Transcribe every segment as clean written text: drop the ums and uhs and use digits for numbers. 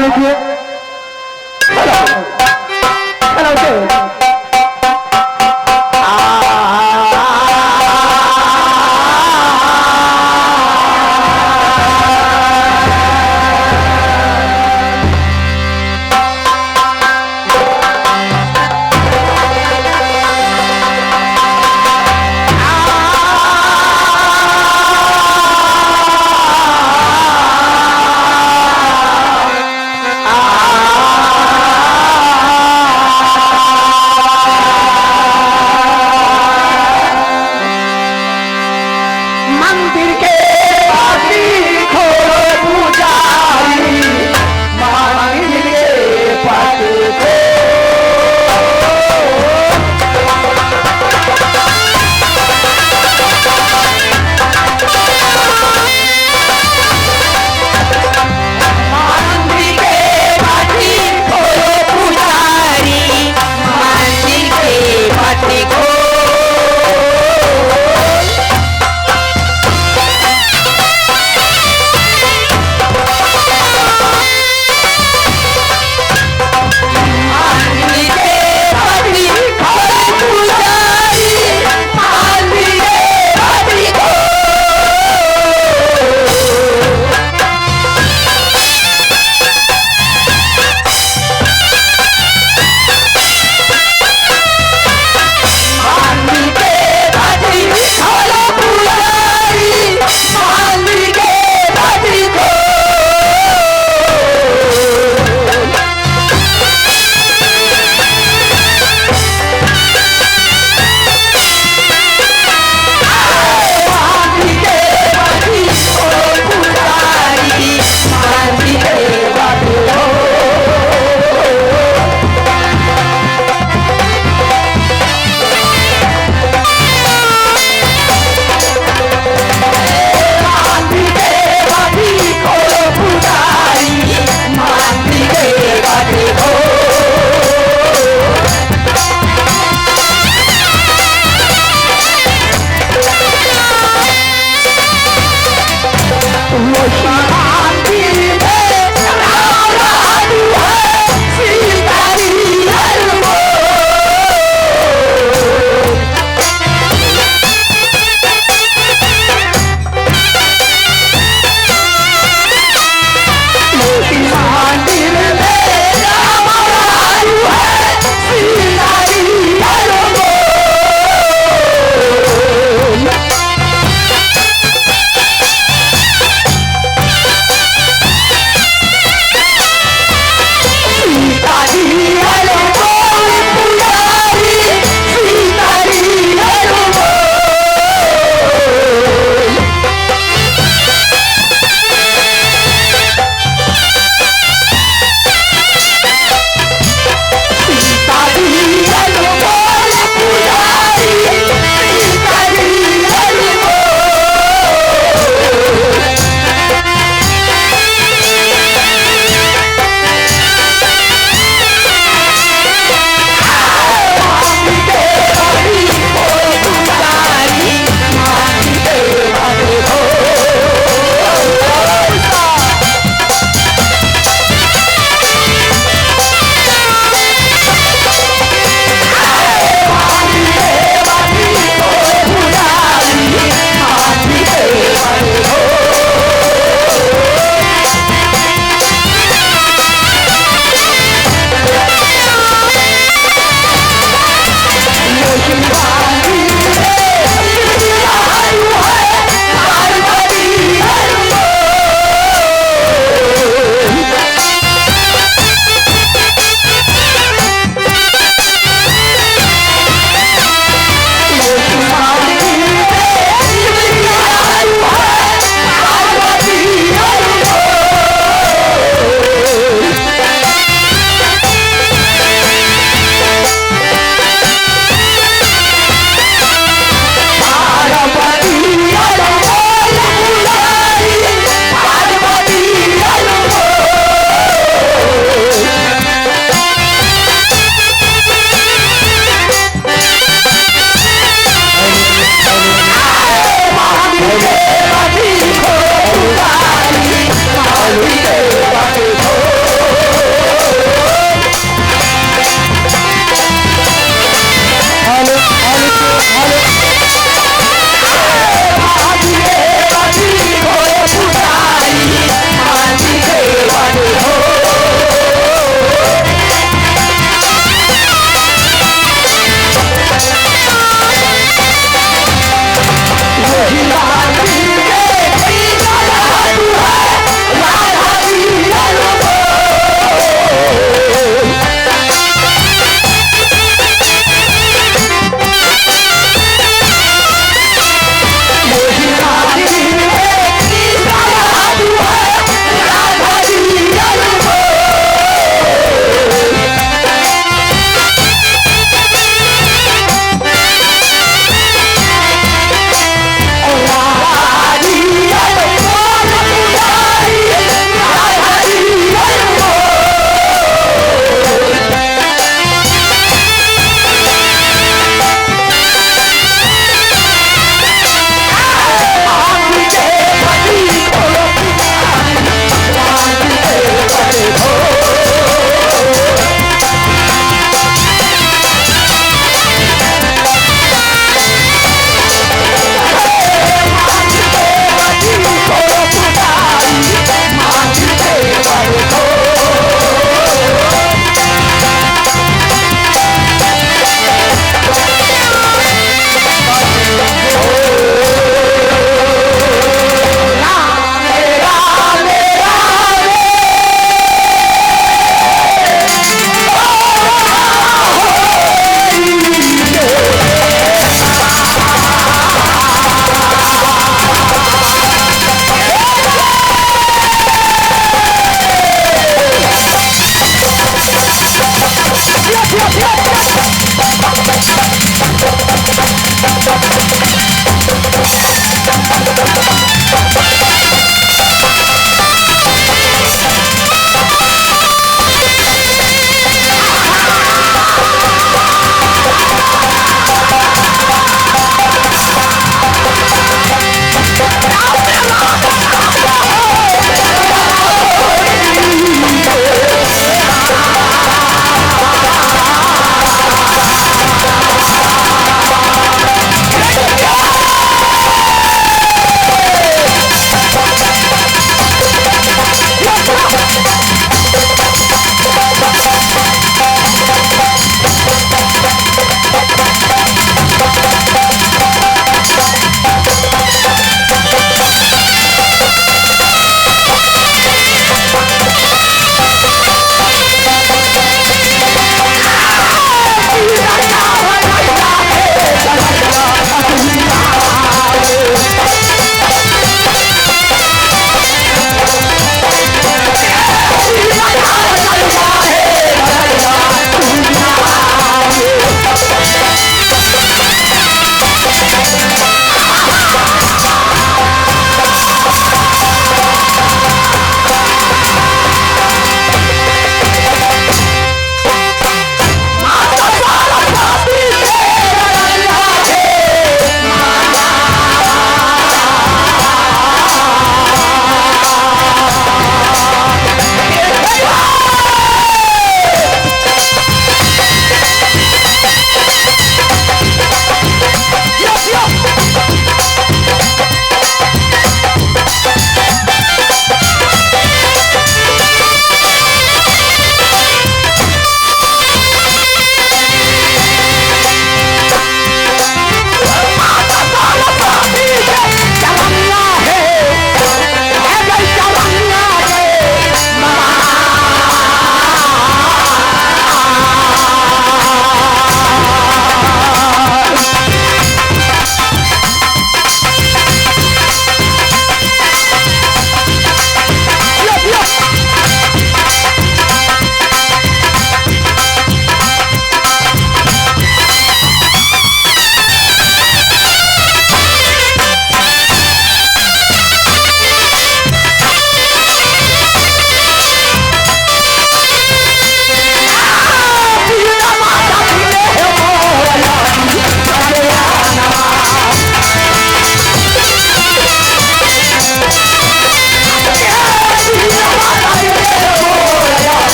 লিখিয়ে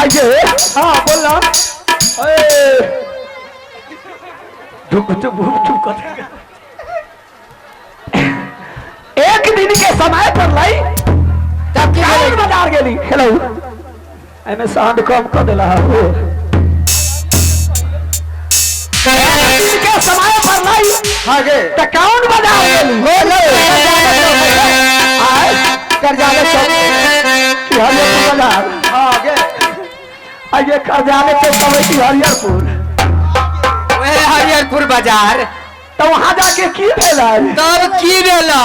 आइए। हाँ बोल रहा एक दिन के समय पर लाई बाजार गेली। हेलो एमे साउंड कम कर दिला हो। के समय पर लाई आगे त कौन बाजार गेली बोलो आए करजाले सब बाजार आगे आइए करजाले के कमेटी हरियरपुर वह हरियरपुर बाजार तो वहां जाके की भेला तब की भेला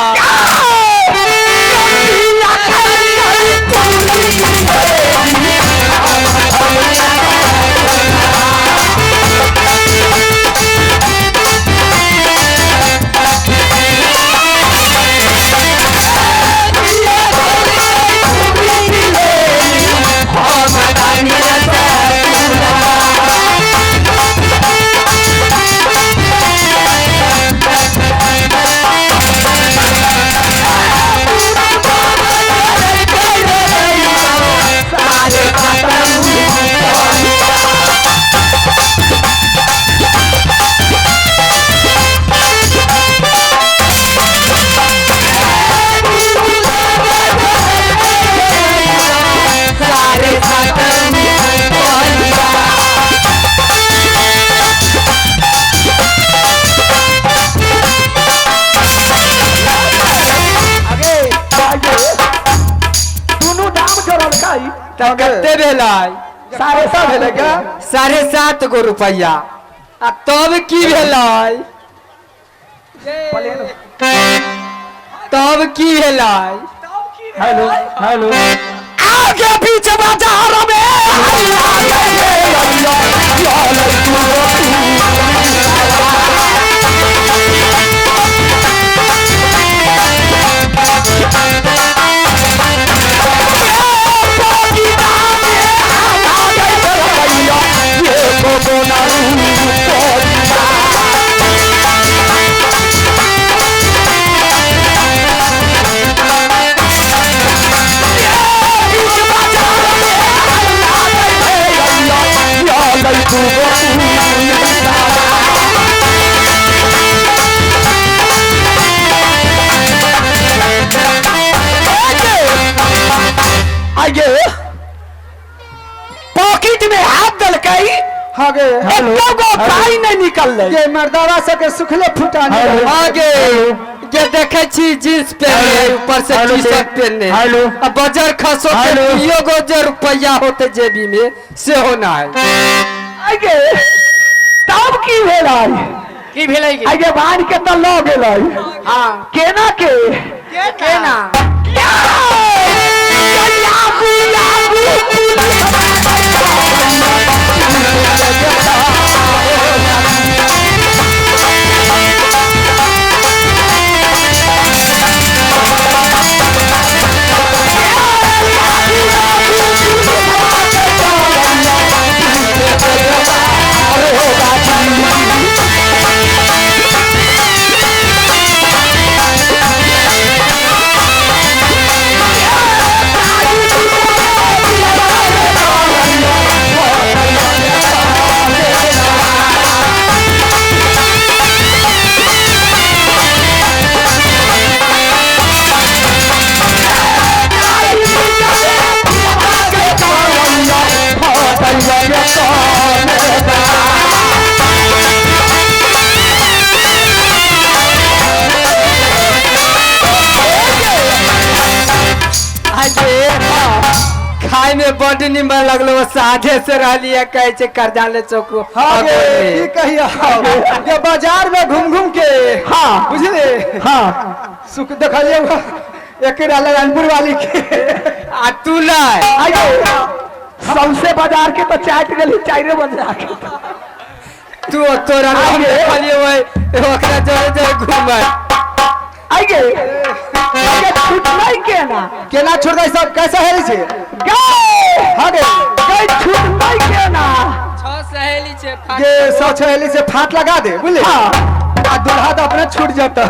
कते भेलाई साढ़े सात भेले क्या 7.5 गो रुपया आ तब की भेलाई तब की भेलाई हेलो हेलो आगे पीछे बाजार में आइए पॉकेट में हाथ डलकई आगे पाई नहीं निकल ये मर्दावा सके सुखले फुटाने आगे ये देखे छी जींस पहने ऊपर से टी शर्ट पहने अब बाजार खसो के गो रुपया होते जेबी में से होना है आगे तब की भेलाई की भेलाई आगे बांध के त लो गेलै हां केना के केना खाए में बड़ निमन लगलो साझे से रहलिए कहे छे करजाले चौको हां की कहिया ये बाजार में घूम घूम के हां बुझले हां सुख देखलिए एक रानपुर वाली के आ तू लाए आइए सबसे बाजार के तो चाट गेली 4 बजे आके तू तोरा देखलिए ओए ओकरा जोरे जोरे घूमै आइए छूट नहीं केना छोड़ दे सब कैसा है छे गए छूट नहीं केना 6 सहेली छे ये 6 सहेली से फाट लगा दे बुझले हां आ दुल्हा तो अपने छूट जाता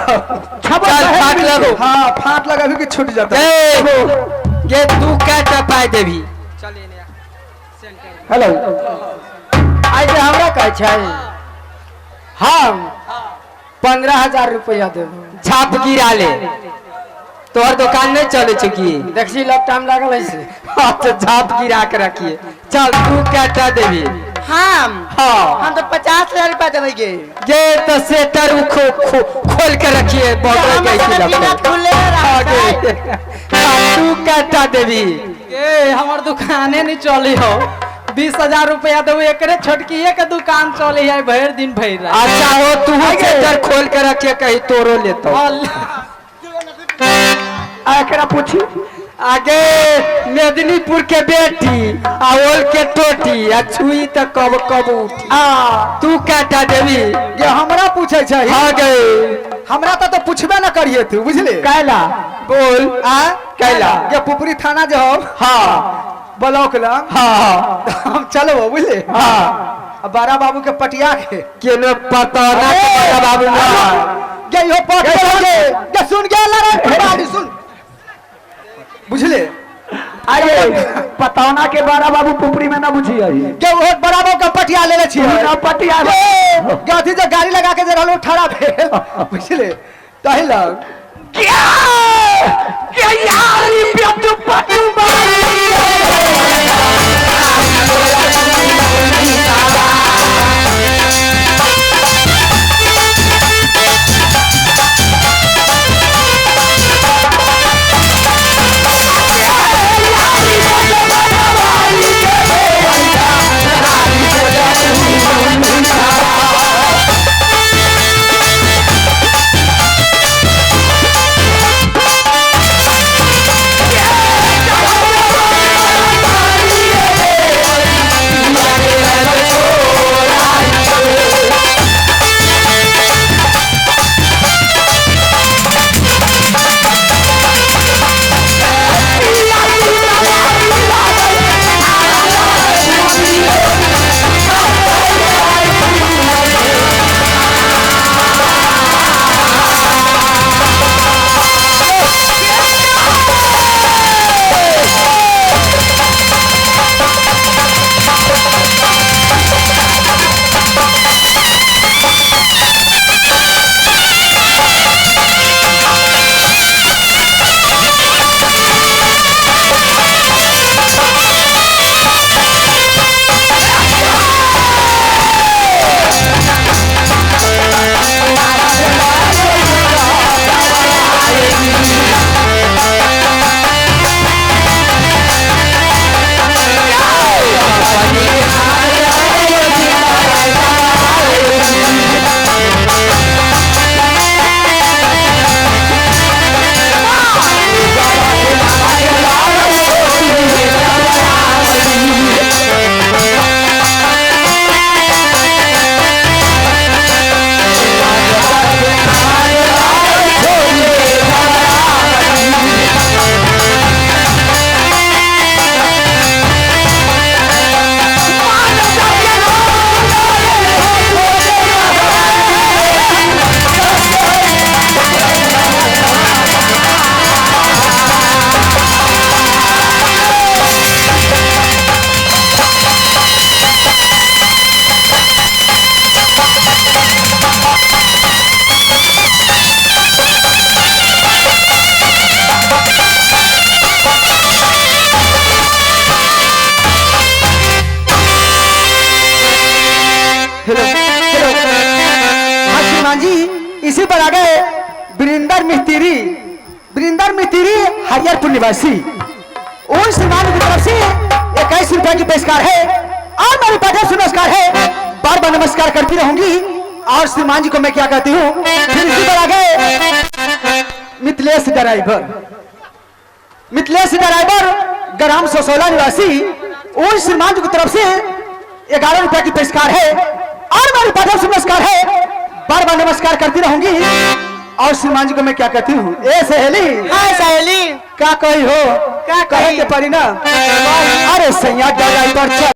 फाट लगो हां फाट लगा भी कि छूट जाता ये तू क्या टपाई देवी चल हेलो आई जे हमरा कहे छै हम 15,000 रुपया देबो छाप गिरा ले तोहर दुकान नहीं चले चुकी देखी लब टाइम लागल है से तो छाप गिरा के रखिए चल तू क्या देवी हम तो 50,000 रुपया देंगे ये तो सेटर खोल के रखिए बहुत तू क्या देवी हमार दुकाने नहीं चली हो 20,000 रुपया देव एक छोटकी के दुकान चली है भर दिन भर अच्छा हो तू सेटर खोल के रखिए कहीं तोरो लेतो आकरा पूछी आगे मेदिनीपुर के बेटी आवल के टोटी आ छुई त कब कब उठी तू क्या देवी ये हमरा पूछे छै हाँ गए हमरा तो पूछबे न करिए तू बुझले कैला बोल कैला ये पुपरी थाना जो हो हाँ ब्लॉक ला हाँ हम चलो बुझले हाँ बारा बाबू के पटिया के न पता ना बड़ा बाबू ना ये यो पट के सुन के लड़ा सुन बुझले आइए पतौना के बारा बाबू पुपरी में ना बुझी आई के बहुत बड़ा बाबू का पटिया ले छी ना पटिया गथी जे गाड़ी लगा के जे रहलो ठड़ा भेल बुझले तहि लग क्या यार पेटू पटू इसी पर आगे वृंदर मिस्त्री हरियरपुर निवासी उन श्रीमान की तरफ से 21 रुपए की पुरस्कार है और मेरे पास नमस्कार है बार बार नमस्कार करती रहूंगी और श्रीमान जी को मैं क्या कहती हूँ फिर इसी पर आगे मिथिलेश ड्राइवर ग्राम सोसोला निवासी उन श्रीमान जी की तरफ से 11 रुपए की पुरस्कार है और मेरे पास नमस्कार है बार बार नमस्कार करती रहूंगी और श्रीमान जी को मैं क्या कहती हूँ ए सहेली हाय सहेली क्या कही हो क्या कहे के परी ना अरे सैया ड्राइवर